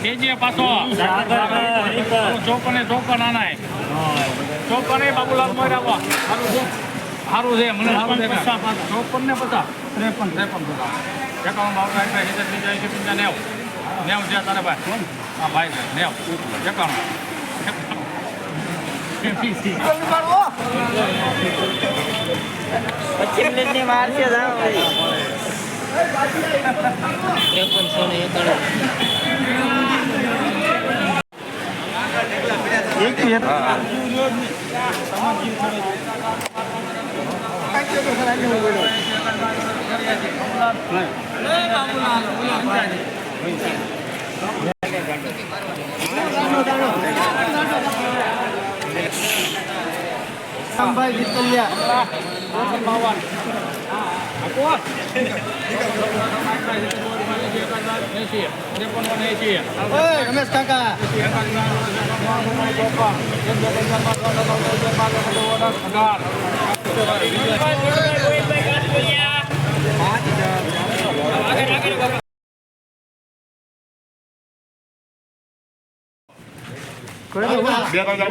KG પાછો 54 આનાય 54 બાબુલાલ મોરાવા સારું છે મને સારું છે 54 ને 50 53 એકાઉન્ટ બાબુ બીજા 90 છે તારે ભાઈ હા ભાઈ છે 90 એકાઉન્ટ પશ્ચિમ ની વાર છે રમેશ કાકા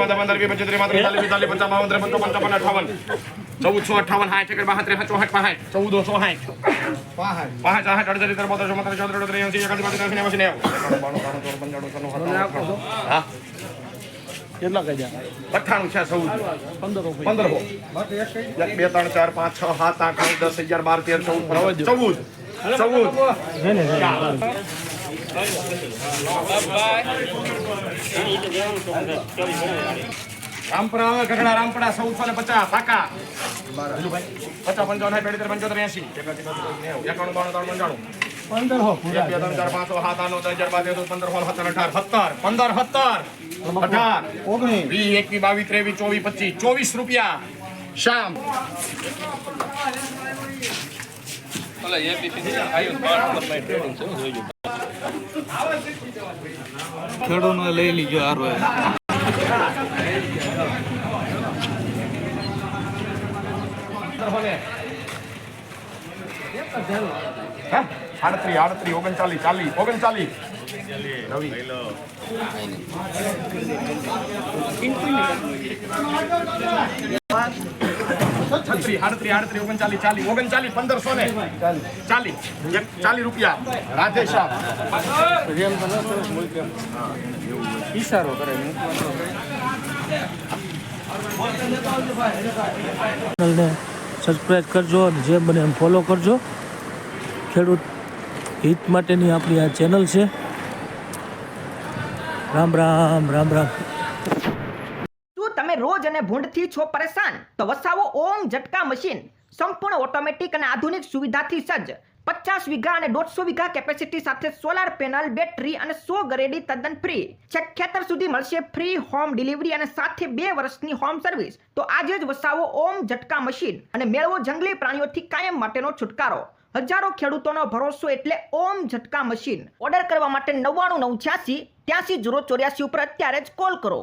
કેટલા કઈ 98 છે 14 15 1 2 3 4 5 6 7 8 9 10 11 12 13 રામપરા ગઢડા રામપરા 1450 પાકા 50 55 75 75 80 91 92 રૂપિયા શામ ખેડૂતને લઈ લીજો હારો આડત્રીસ 39 40 રવિ છત્રીસ 38 39 40 1500 ને 40 રૂપિયા રાધેશ્યામ ઈશારો કરે ચેનલને સબસ્ક્રાઈબ કરજો અને જે બને એમ ફોલો કરજો. ખેડૂત હિત માટેની આપણી આ ચેનલ છે. રામ રામ રામ રામ. શું તમે રોજ અને ભૂંડથી છો પરેશાન? તો વસાવો ઓમ ઝટકા મશીન. સંપૂર્ણ ઓટોમેટિક અને આધુનિક સુવિધાથી સજ્જ 50 વીઘા અને 150 વીઘા કેપેસિટી સાથે સોલાર પેનલ, બેટરી અને 100 ગરેડી તદ્દન ફ્રી. છેક ખેતર સુધી મળશે ફ્રી હોમ ડિલિવરી અને સાથે 2 વર્ષની હોમ સર્વિસ. તો આજે જ વસાવો ઓમ ઝટકા મશીન અને મેળવો જંગલી પ્રાણીઓથી કાયમ માટેનો છુટકારો. હજારો ખેડૂતોનો ભરોસો એટલે ઓમ ઝટકા મશીન. ઓર્ડર કરવા માટે 99 986 83 084 ઉપર અત્યારે જ કોલ કરો.